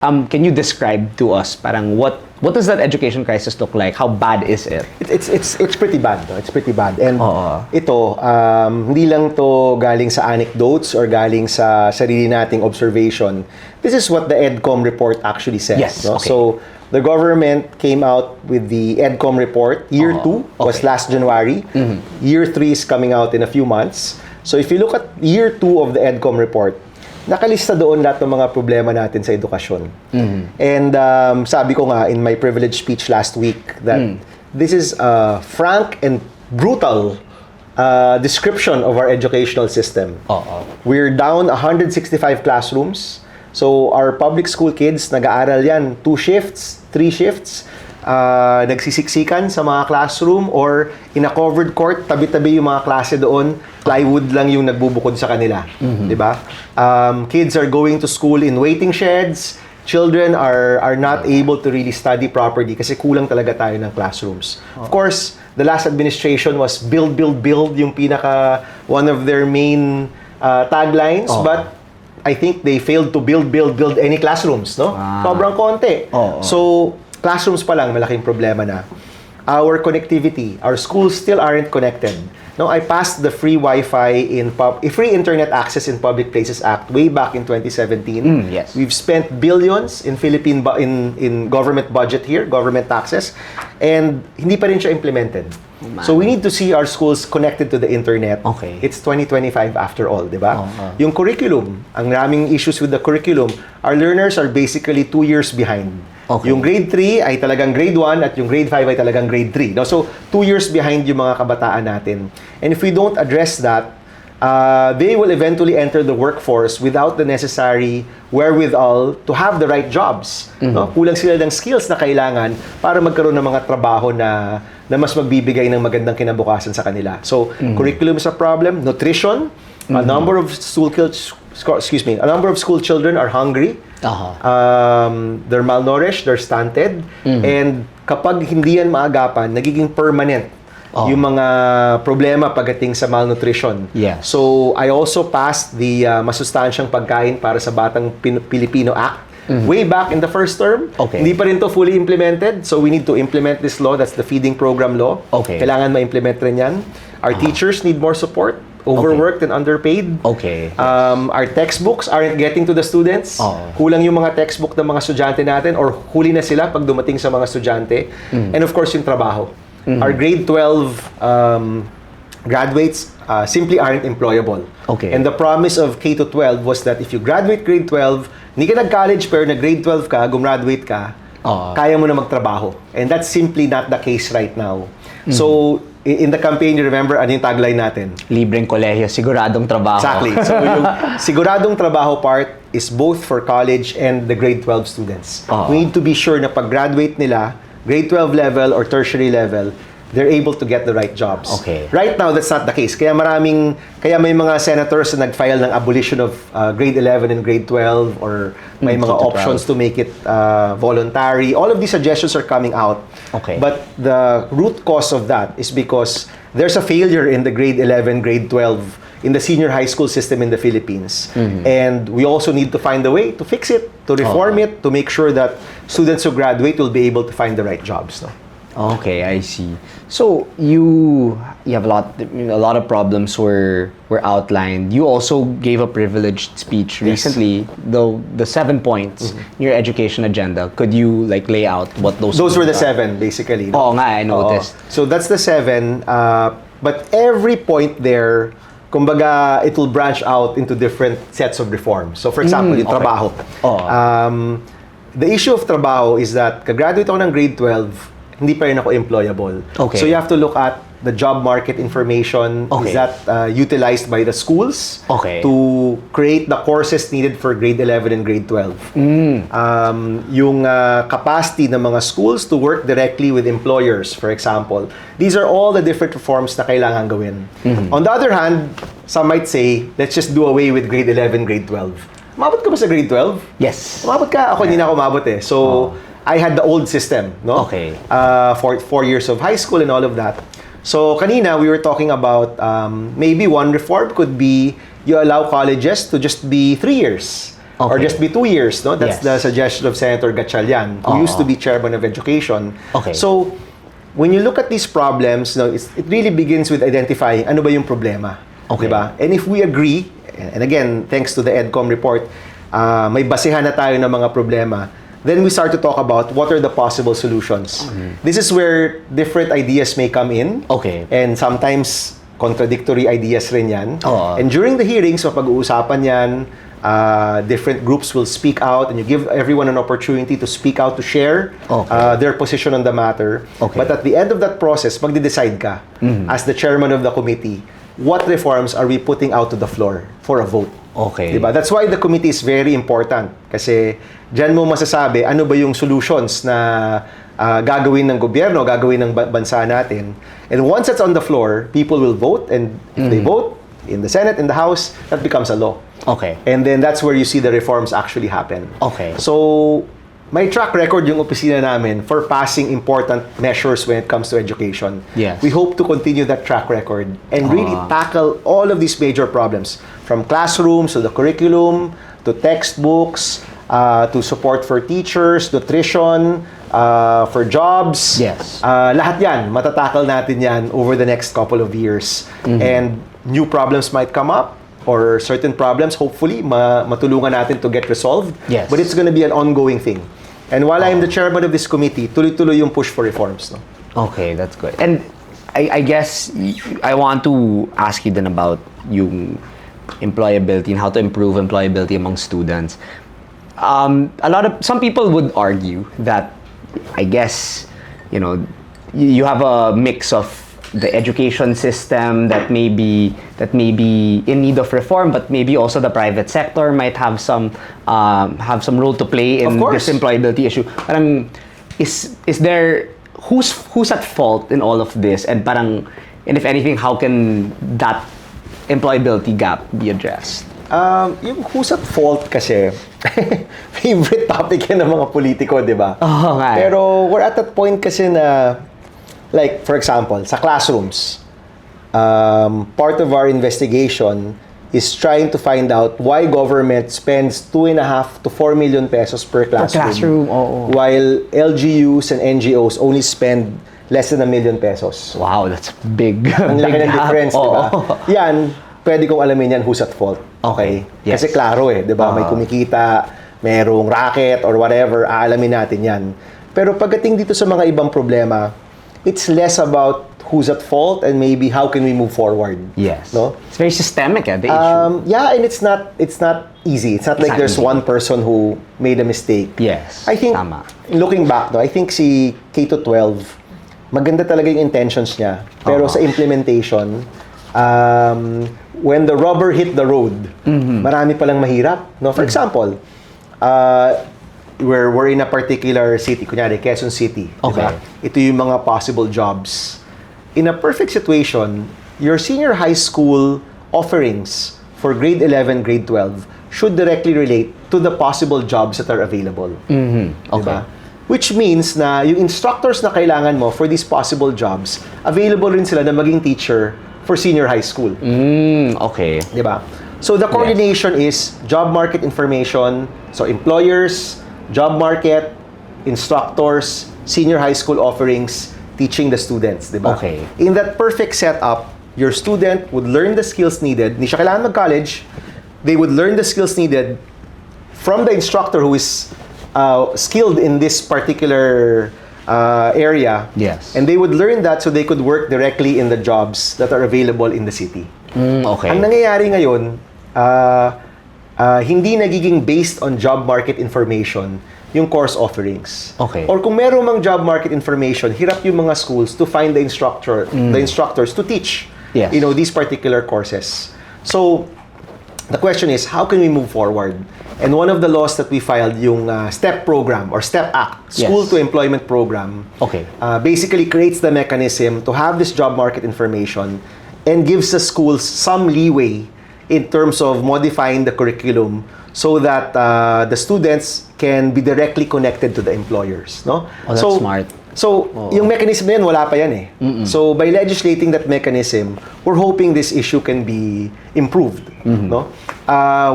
Can you describe to us parang what does that education crisis look like? How bad is it? It's pretty bad, no? It's pretty bad. And Oo. ito, hindi lang to galing sa anecdotes or galing sa sarili nating observation. This is what the EDCOM report actually says. Yes, no? okay. So, the government came out with the EDCOM report. Year 2 was last January. Year 3 is coming out in a few months. So, if you look at year 2 of the EDCOM report, nakalista doon lahat ng mga problema natin sa edukasyon. And sabi ko nga in my privileged speech last week that this is a frank and brutal description of our educational system. We're down 165 classrooms. So our public school kids, nag-aaral yan 2 shifts, 3 shifts. Nagsisiksikan sa mga classroom or in a covered court, tabi-tabi yung mga klase doon, plywood lang yung nagbubukod sa kanila. Diba? Kids are going to school in waiting sheds. Children are not able to really study properly kasi kulang talaga tayo ng classrooms. Of course, the last administration was build, build, build, yung pinaka one of their main taglines, but I think they failed to build any classrooms, no? Sobrang konti. So, classrooms pa lang, malaking problema na. Our connectivity, our schools still aren't connected. No, I passed the free Wi-Fi free internet access in public places act way back in 2017. Yes. We've spent billions in in government budget here, government taxes, and hindi pa rin siya implemented. So we need to see our schools connected to the internet. Okay. It's 2025 after all, di ba? Yung curriculum, ang raming issues with the curriculum, our learners are basically 2 years behind. Yung grade 3 ay talagang grade 1 at yung grade 5 ay talagang grade 3. No? So, 2 years behind yung mga kabataan natin. And if we don't address that, they will eventually enter the workforce without the necessary wherewithal to have the right jobs. No? Kulang sila ng skills na kailangan para magkaroon ng mga trabaho na mas magbibigay ng magandang kinabukasan sa kanila. So, curriculum is a problem. Nutrition, a number of school children are hungry. They're malnourished, they're stunted, and kapag hindi yan maagapan, nagiging permanent yung mga problema pagdating sa malnutrition. Yes. So, I also passed the masustansyang pagkain para sa Batang Filipino Act way back in the first term. Hindi pa rin to fully implemented, so we need to implement this law. That's the feeding program law. Kailangan ma-implement rin yan. Our teachers need more support. Overworked and underpaid. Our textbooks aren't getting to the students. Kulang yung mga textbook ng mga estudyante natin or huli na sila pag dumating sa mga estudyante. And of course, yung trabaho. Our grade 12 graduates simply aren't employable. And the promise of K to 12 was that if you graduate grade 12, hindi ka nag-college pero nag-grade 12 ka, gumraduate ka, kaya mo na magtrabaho. And that's simply not the case right now. So, in the campaign, you remember, ano yung tagline natin? Libreng kolehiyo, siguradong trabaho. Exactly. So, yung siguradong trabaho part is both for college and the grade 12 students. We need to be sure na pag-graduate nila, grade 12 level or tertiary level, they're able to get the right jobs. Right now, that's not the case. Kaya may mga senators na nag-file ng abolition of grade 11 and grade 12 or may mga options to make it voluntary. All of these suggestions are coming out. But the root cause of that is because there's a failure in the grade 11, grade 12 in the senior high school system in the Philippines. And we also need to find a way to fix it, to reform it, to make sure that students who graduate will be able to find the right jobs. No? Okay, I see. So you have a lot of problems were outlined. You also gave a privileged speech recently. The 7 points in your education agenda. Could you lay out what those were the are? 7 basically. Oh, nga, I noticed. So that's the 7. But every point there, kumbaga, it will branch out into different sets of reforms. So for example, yung trabaho. The issue of trabaho is that kagraduate ako ng grade 12, hindi pa rin ako employable. So you have to look at the job market information. Is that utilized by the schools to create the courses needed for grade 11 and grade 12? Yung capacity ng mga schools to work directly with employers, for example. These are all the different reforms na kailangan gawin. On the other hand, some might say, let's just do away with grade 11, grade 12. Umabot ka ba sa grade 12? Yes. Umabot ka? Ako hindi na ako umabot eh. So, I had the old system, no? For 4 years of high school and all of that. So, kanina, we were talking about maybe one reform could be you allow colleges to just be 3 years. or Okay. just be 2 years, no? That's Yes. the suggestion of Senator Gatchalian, who used to be chairman of education. Okay. So, when you look at these problems, no, it really begins with identifying ano ba yung problema. Okay. Diba? And if we agree, and again, thanks to the EDCOM report, may basehan na tayo ng mga problema, then we start to talk about what are the possible solutions. This is where different ideas may come in. Okay. And sometimes, contradictory ideas rin yan. Oo. And during the hearings, mapag-uusapan yan, different groups will speak out and you give everyone an opportunity to speak out, to share Okay. their position on the matter. Okay. But at the end of that process, magde-decide ka as the chairman of the committee, what reforms are we putting out to the floor for a vote? Okay. Diba? That's why the committee is very important. Kasi dyan mo masasabi ano ba yung solutions na gagawin ng gobyerno, gagawin ng bansa natin. And once it's on the floor, people will vote, and if they vote in the Senate, in the House, that becomes a law. Okay. And then that's where you see the reforms actually happen. Okay. So, may track record yung opisina namin for passing important measures when it comes to education. Yes. We hope to continue that track record and really tackle all of these major problems, from classrooms to the curriculum, to textbooks, to support for teachers, nutrition, for jobs. Yes. Lahat yan, matatakal natin yan over the next couple of years. And new problems might come up, or certain problems, hopefully, matulungan natin to get resolved. Yes. But it's going to be an ongoing thing. And while I'm the chairman of this committee, tuloy-tuloy yung push for reforms. No? Okay, that's good. And I guess I want to ask you then about yung employability and how to improve employability among students. Some people would argue that, I guess, you have a mix of the education system that may be in need of reform, but maybe also the private sector might have some role to play in this employability issue. Parang is there who's at fault in all of this, and if anything, how can that employability gap be addressed? Yung who's at fault kasi, favorite topic yan ng mga politiko, di ba? Oo nga. Pero we're at that point kasi na, like, for example, sa classrooms, part of our investigation is trying to find out why government spends 2.5 to 4 million pesos per classroom. While LGUs and NGOs only spend less than 1 million pesos. Wow, that's big. Ang laki ng difference, di ba? Yan, pwede kong alamin yan who's at fault. Okay? Yes. Kasi klaro di ba? May kumikita, merong racket or whatever, aalamin natin yan. Pero pagdating dito sa mga ibang problema, it's less about who's at fault and maybe how can we move forward. Yes. No? It's very systemic, the issue. Yeah, and it's not easy. It's not like there's one person who made a mistake. Yes. I think, tama. looking back, I think si K-12, maganda talaga yung intentions niya. Pero sa implementation, when the rubber hit the road, marami palang mahirap. No? For example, we're in a particular city, kunyari, Quezon City. Okay. Diba? Ito yung mga possible jobs. In a perfect situation, your senior high school offerings for grade 11, grade 12 should directly relate to the possible jobs that are available. Okay. Diba? Which means na yung instructors na kailangan mo for these possible jobs, available rin sila na maging teacher for senior high school. Okay. Diba? So the coordination is job market information, so employers, job market, instructors, senior high school offerings, teaching the students, diba? Okay. In that perfect setup, your student would learn the skills needed. Hindi siya kailangan mag-college. They would learn the skills needed from the instructor who is skilled in this particular area. Yes. And they would learn that so they could work directly in the jobs that are available in the city. Okay. Ang nangyayari ngayon, hindi nagiging based on job market information yung course offerings. Okay. Or kung meron mang job market information, hirap yung mga schools to find the instructors to teach Yes. these particular courses. So, the question is, how can we move forward? And one of the laws that we filed, yung STEP program or STEP Act, School Yes. to Employment Program, Okay. basically creates the mechanism to have this job market information and gives the schools some leeway in terms of modifying the curriculum so that the students can be directly connected to the employers, no? Oh, that's smart. So, yung mechanism na yan, wala pa yan eh. So, by legislating that mechanism, we're hoping this issue can be improved, no?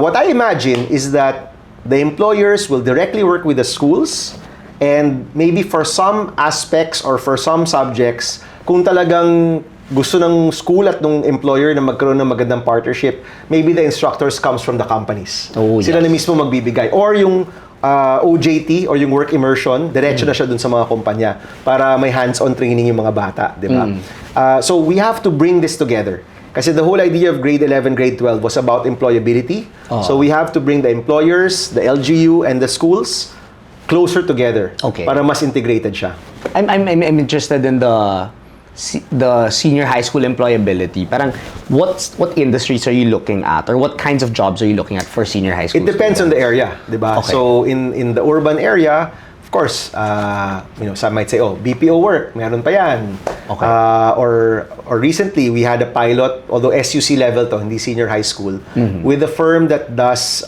What I imagine is that the employers will directly work with the schools, and maybe for some aspects or for some subjects, kung talagang gusto ng school at ng employer na magkaroon ng magandang partnership, maybe the instructors comes from the companies. Sila na mismo magbibigay. Or yung OJT or yung work immersion, diretso na siya dun sa mga kumpanya para may hands-on training yung mga bata, di ba? So we have to bring this together. Kasi the whole idea of grade 11, grade 12 was about employability. So we have to bring the employers, the LGU, and the schools closer together para mas integrated siya. I'm interested in the senior high school employability. Parang what industries are you looking at, or what kinds of jobs are you looking at for senior high school? It depends on the area, di ba? So in the urban area, of course, some might say, BPO work, meron pa yan. Or recently we had a pilot, although SUC level to, hindi senior high school, with a firm that does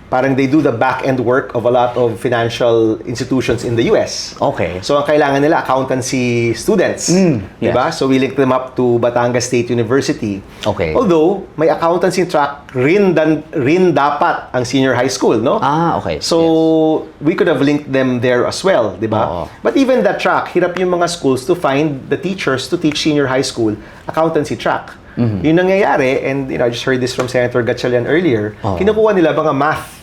parang they do the back-end work of a lot of financial institutions in the US. So ang kailangan nila, accountancy students. Diba? So we link them up to Batangas State University. Although, may accountancy track rin dapat ang senior high school, no? So we could have linked them there as well, diba? But even that track, hirap yung mga schools to find the teachers to teach senior high school accountancy track. Yung nangyayari, and I just heard this from Senator Gatchalian earlier, kinukuha nila mga math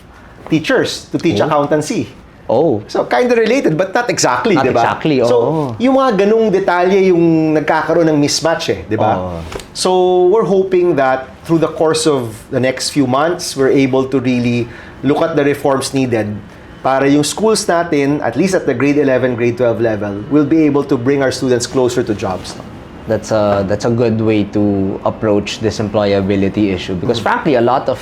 teachers to teach accountancy. So kind of related, but not exactly, Not diba? exactly, So yung mga ganung detalye yung nagkakaroon ng mismatch diba? So we're hoping that through the course of the next few months, we're able to really look at the reforms needed para yung schools natin, at least at the grade 11, grade 12 level, will be able to bring our students closer to jobs. That's a good way to approach this employability issue, because frankly a lot of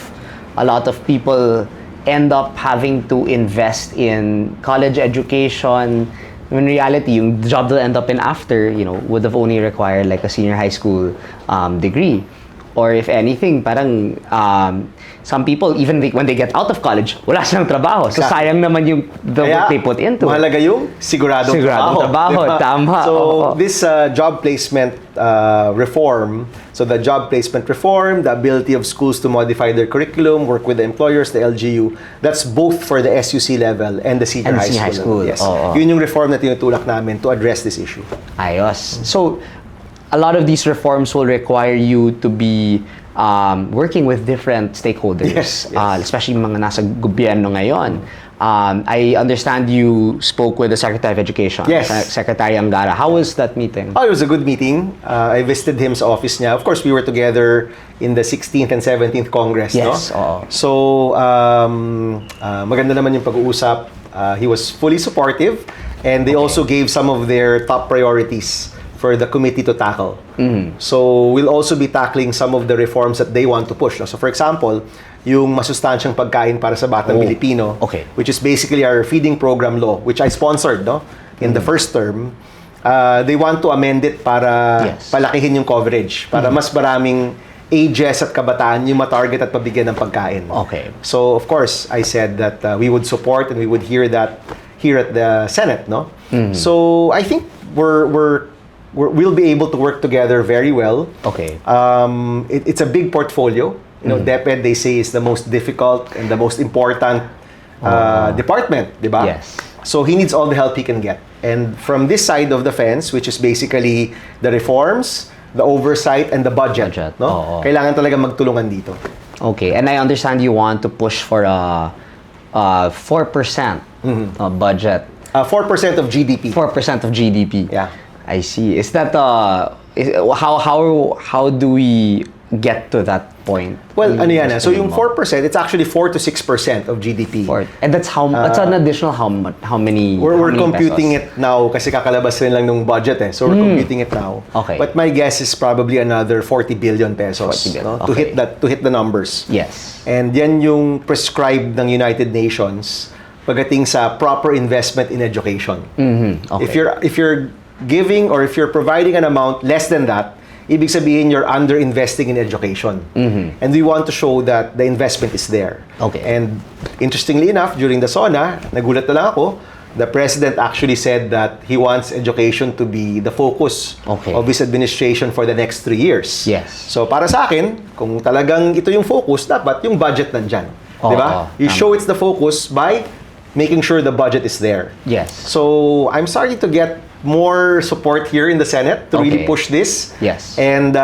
people end up having to invest in college education. In reality, yung job they'll end up in after, would have only required like a senior high school degree. Or if anything, parang some people, even when they get out of college, wala silang trabaho. So sayang naman yung the work they put into. Mahalaga yung siguradong trabaho. Diba? Tama. So this job placement reform, so the job placement reform, the ability of schools to modify their curriculum, work with the employers, the LGU, that's both for the SUC level and the senior high school. Yes. Yun yung reform na tinutulak namin to address this issue. Ayos. So a lot of these reforms will require you to be working with different stakeholders, especially mga nasa gobyerno ngayon. I understand you spoke with the Secretary of Education, Secretary Angara. How was that meeting? It was a good meeting. I visited him sa office niya. Of course, we were together in the 16th and 17th Congress. No? So, maganda naman yung pag-uusap. He was fully supportive, and they also gave some of their top priorities for the committee to tackle. So we'll also be tackling some of the reforms that they want to push. So for example, yung masustansyang pagkain para sa batang Filipino, which is basically our feeding program law, which I sponsored in the first term. They want to amend it para palakihin yung coverage, para mas maraming ages at kabataan yung matarget at pabigyan ng pagkain. So of course, I said that we would support and we would hear that here at the Senate, no? So I think we'll be able to work together very well. It's a big portfolio. DepEd, they say, is the most difficult and the most important department, diba? So he needs all the help he can get. And from this side of the fence, which is basically the reforms, the oversight, and the budget, no? Kailangan talaga magtulungan dito. And I understand you want to push for a 4% budget. 4% of GDP. 4% of GDP. Yeah. I see. Is that how do we get to that point? Well, ano yan? So yung 4%, it's actually 4 to 6% of GDP. And that's that's an additional how many? We're computing it now kasi kakalabas rin lang nung budget So we're computing it now. But my guess is probably another 40 billion pesos 40 billion. To hit the numbers. And yan yung prescribed ng United Nations pagdating sa proper investment in education. If you're giving or if you're providing an amount less than that, ibig sabihin you're under-investing in education. And we want to show that the investment is there. And interestingly enough, during the SONA, nagulat na lang ako, the President actually said that he wants education to be the focus of his administration for the next 3 years. So para sa akin, kung talagang ito yung focus, dapat yung budget nandyan. Di ba? You show it's the focus by making sure the budget is there. Yes. So, I'm starting to get more support here in the Senate to really push this. Yes. And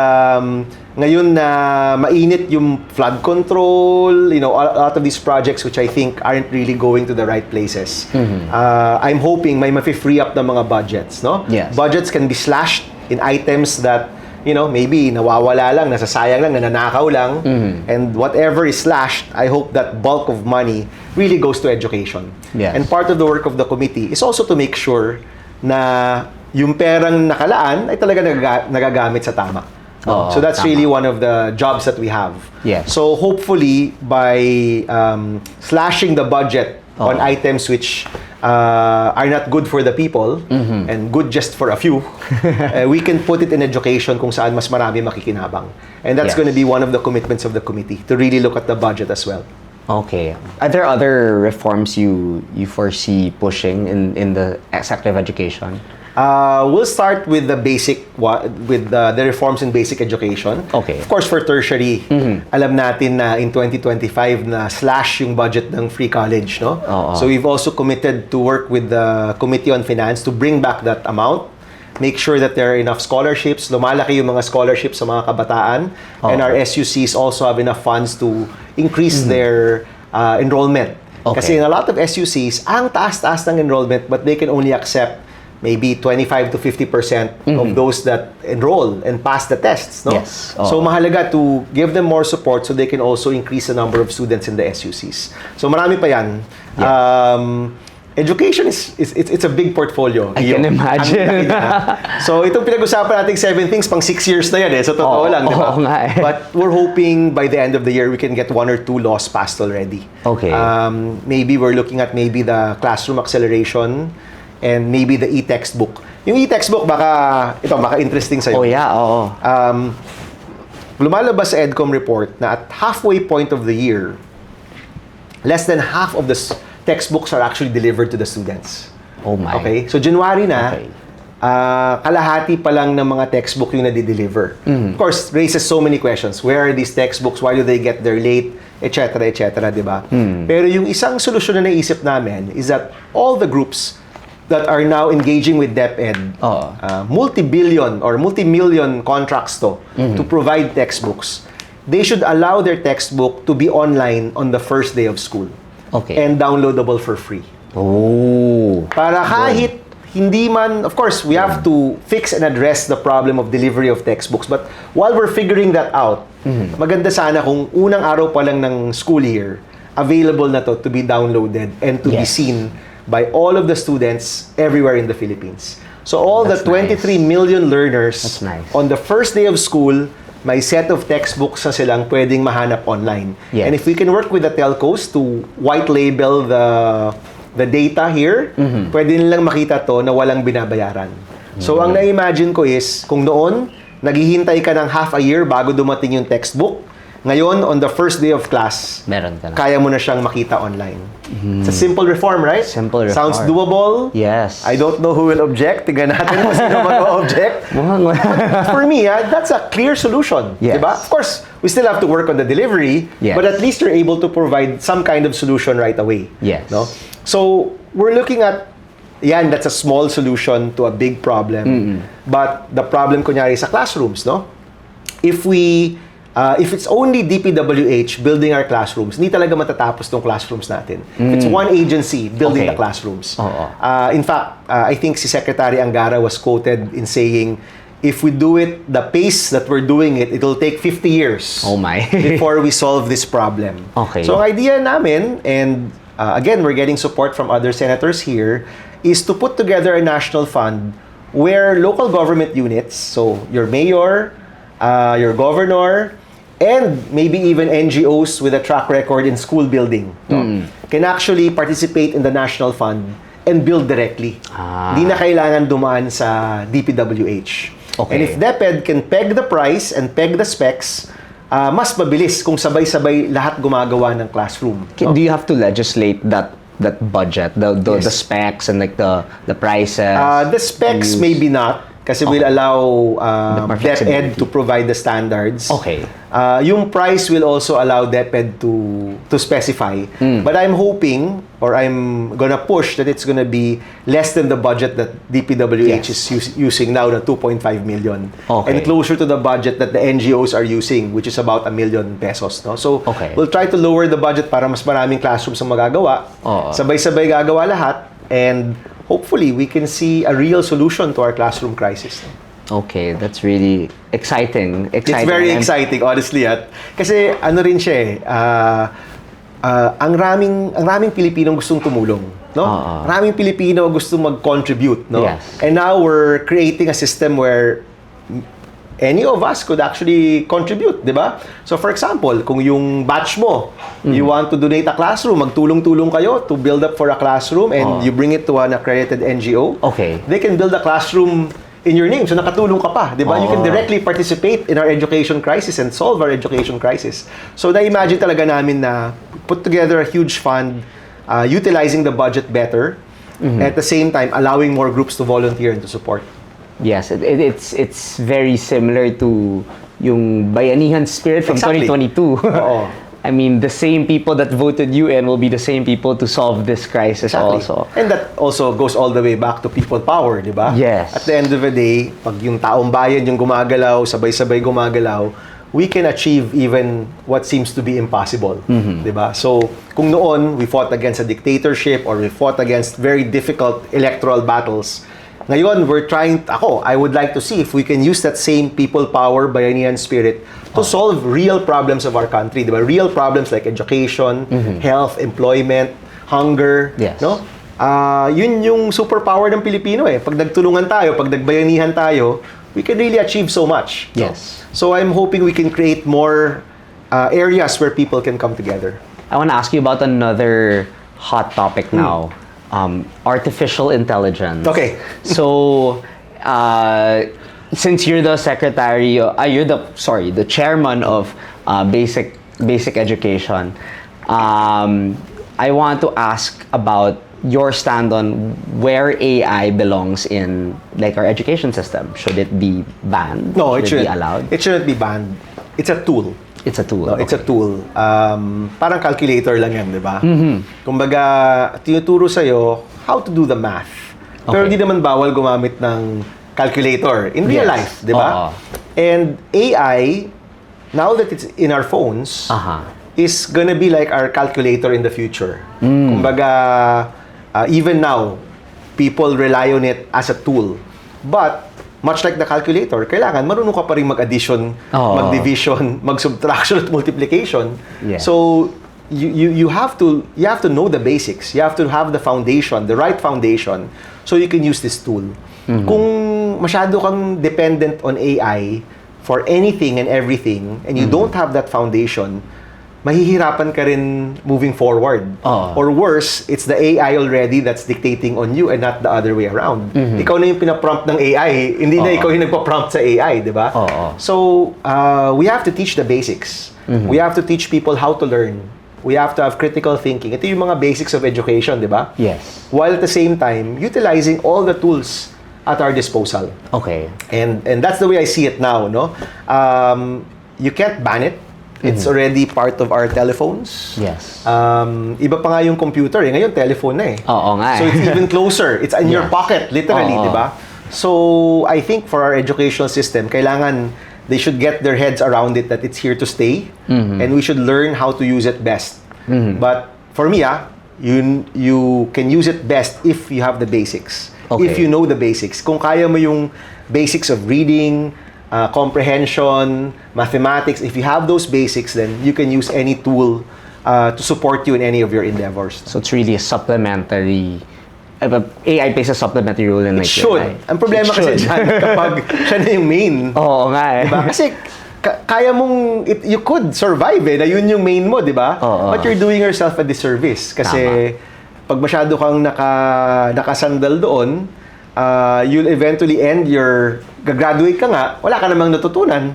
ngayon na mainit yung flood control, a lot of these projects which I think aren't really going to the right places. I'm hoping may mafi-free up ng mga budgets, no? Yes. Budgets can be slashed in items that maybe nawawala lang, nasasayang lang, nananakaw lang, and whatever is slashed, I hope that bulk of money really goes to education. Yes. And part of the work of the committee is also to make sure na yung perang nakalaan ay talaga nagagamit sa tama. So that's really one of the jobs that we have. Yes. So hopefully by slashing the budget on items which are not good for the people and good just for a few, we can put it in education kung saan mas marami makikinabang. And that's going to be one of the commitments of the committee, to really look at the budget as well. Okay. Are there other reforms you foresee pushing in the sector of education? We'll start with the the reforms in basic education. Okay. Of course, for tertiary, alam natin na in 2025 na slash yung budget ng free college, no? So we've also committed to work with the Committee on Finance to bring back that amount. Make sure that there are enough scholarships. Lumalaki yung mga scholarships sa mga kabataan. And our SUCs also have enough funds to increase their enrollment. Kasi in a lot of SUCs, ang taas-taas ng enrollment, but they can only accept maybe 25 to 50% of those that enroll and pass the tests, no? Yes. So mahalaga to give them more support so they can also increase the number of students in the SUCs. So marami pa yan. Education it's a big portfolio. I can imagine. So itong pinag-usapan nating 7 things pang 6 years na yan eh. So totoo lang, di ba? But we're hoping by the end of the year we can get 1 or 2 laws passed already. Okay. Maybe we're looking at the classroom acceleration and maybe the e-textbook. Yung e-textbook baka interesting sa'yo. Oh yeah, oo. Lumalabas sa EDCOM report na at halfway point of the year, less than half of the textbooks are actually delivered to the students. Oh my. Okay? So January na, kalahati pa lang ng mga textbook yung nadi-deliver. Of course, raises so many questions. Where are these textbooks? Why do they get there late? Etc. Di ba? Pero yung isang solusyon na naisip namin is that all the groups that are now engaging with DepEd, multi-billion or multi-million contracts to provide textbooks, they should allow their textbook to be online on the first day of school. Okay. And downloadable for free. Oh. Para kahit hindi man, of course, we have to fix and address the problem of delivery of textbooks. But while we're figuring that out, maganda sana kung unang araw pa lang ng school year, available na to be downloaded and to be seen by all of the students everywhere in the Philippines. So all the 23 million learners on the first day of school, may set of textbooks na silang pwedeng mahanap online. And if we can work with the telcos to white label the data here, pwede nilang makita to na walang binabayaran. So ang na-imagine ko is, kung noon, naghihintay ka ng half a year bago dumating yung textbook, ngayon, on the first day of class, meron ka na. Kaya mo na siyang makita online. It's a simple reform, right? Simple reform. Sounds doable. Yes. I don't know who will object. Tignan natin kung sino mag-object. For me, that's a clear solution. Yes. Diba? Of course, we still have to work on the delivery, but at least you're able to provide some kind of solution right away. Yes. No? So, we're looking at, that's a small solution to a big problem. But the problem, kunyari, sa classrooms, no? If it's only DPWH building our classrooms, hindi talaga matatapos tong classrooms natin. It's one agency building the classrooms. In fact, I think si Secretary Angara was quoted in saying, if we do it the pace that we're doing it, it'll take 50 years before we solve this problem. So ang idea namin, and again, we're getting support from other senators here, is to put together a national fund where local government units, so your mayor, your governor, and maybe even NGOs with a track record in school building can actually participate in the national fund and build directly. Hindi na kailangan dumaan sa DPWH. And if DepEd can peg the price and peg the specs, mas mabilis kung sabay-sabay lahat gumagawa ng classroom. Do you have to legislate that budget, the specs and like the prices? The specs maybe not. Kasi we'll allow DepEd to provide the standards. Yung price will also allow DepEd to specify. But I'm hoping, or I'm gonna push that it's gonna be less than the budget that DPWH is using now, na 2.5 million. Okay. And closer to the budget that the NGOs are using, which is about 1 million pesos. No? So, we'll try to lower the budget para mas maraming classrooms ang magagawa. Sabay-sabay gagawa lahat. And hopefully, we can see a real solution to our classroom crisis. No? Okay, that's really exciting. It's very exciting, honestly. Kasi ano rin siya eh, ang raming Pilipinong gustong tumulong, no? Maraming Pilipino gustong mag-contribute, no? Yes. And now we're creating a system where any of us could actually contribute, di ba? So for example, kung yung batch mo, you want to donate a classroom, magtulong-tulong kayo to build up for a classroom, and you bring it to an accredited NGO, they can build a classroom in your name. So nakatulong ka pa, di ba? You can directly participate in our education crisis and solve our education crisis. So na-imagine talaga namin na put together a huge fund, utilizing the budget better, at the same time allowing more groups to volunteer and to support. Yes, it's very similar to yung bayanihan spirit from 2022. I mean, the same people that voted you in will be the same people to solve this crisis also. And that also goes all the way back to people power, di ba? Yes. At the end of the day, pag yung taong bayan yung gumagalaw, sabay-sabay gumagalaw, we can achieve even what seems to be impossible, di ba? So, kung noon we fought against a dictatorship or we fought against very difficult electoral battles, ngayon, I would like to see if we can use that same people power, bayanihan spirit to solve real problems of our country, diba? Real problems like education, health, employment, hunger, no? Yun yung superpower ng Pilipino eh. Pag nagtulungan tayo, pag nagbayanihan tayo, we can really achieve so much. No? Yes. So I'm hoping we can create more areas where people can come together. I want to ask you about another hot topic now. Artificial intelligence. Okay. So, since you're the secretary, the chairman of basic education, I want to ask about your stand on where AI belongs in like our education system. Should it be banned? No, it should shouldn't be allowed. It shouldn't be banned. It's a tool. It's a tool. No, it's a tool. Parang calculator lang yan, di ba? Kumbaga, tinuturo sa'yo how to do the math. Pero di naman bawal gumamit ng calculator in real life, di ba? And AI, now that it's in our phones, is gonna be like our calculator in the future. Kumbaga, even now, people rely on it as a tool. But much like the calculator, kailangan marunong ka pa rin mag-addition, mag-division, mag-subtraction at multiplication. So you have to know the basics. You have to have the foundation, the right foundation, so you can use this tool. Kung masyado kang dependent on AI for anything and everything, and you don't have that foundation, mahihirapan ka rin moving forward. Or worse, it's the AI already that's dictating on you and not the other way around. Ikaw na yung pinaprompt ng AI, hindi na ikaw yung nagpa-prompt sa AI, di ba? So, we have to teach the basics. We have to teach people how to learn. We have to have critical thinking. Ito yung mga basics of education, di ba? Yes. While at the same time, utilizing all the tools at our disposal. Okay. And that's the way I see it now, no? You can't ban it. It's already part of our telephones. Yes. Iba pa nga yung computer eh. Ngayon, telephone na eh. Oo nga eh. So it's even closer. It's in your pocket, literally, di ba? So I think for our educational system, kailangan they should get their heads around it that it's here to stay, and we should learn how to use it best. But for me, you can use it best if you have the basics. If you know the basics. Kung kaya mo yung basics of reading, comprehension, mathematics, if you have those basics, then you can use any tool to support you in any of your endeavors. So it's really a supplementary, AI plays a supplementary role in it should. Ang problema kasi dyan, kapag siya na yung main. Oo nga eh. Diba? Kasi kaya mong, you could survive eh, na yun yung main mo, di ba? But you're doing yourself a disservice. Kasi pag masyado kang nakasandal doon, you'll eventually gagraduate ka nga, wala ka namang natutunan.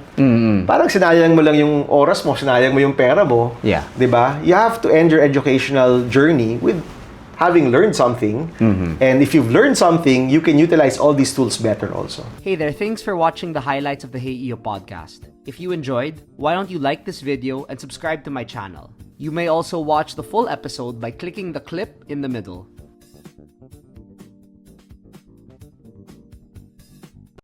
Parang sinayang mo lang yung oras mo, sinayang mo yung pera mo. Yeah. Diba? You have to end your educational journey with having learned something. And if you've learned something, you can utilize all these tools better also. Hey there, thanks for watching the highlights of the Hey Eiyo podcast. If you enjoyed, why don't you like this video and subscribe to my channel? You may also watch the full episode by clicking the clip in the middle.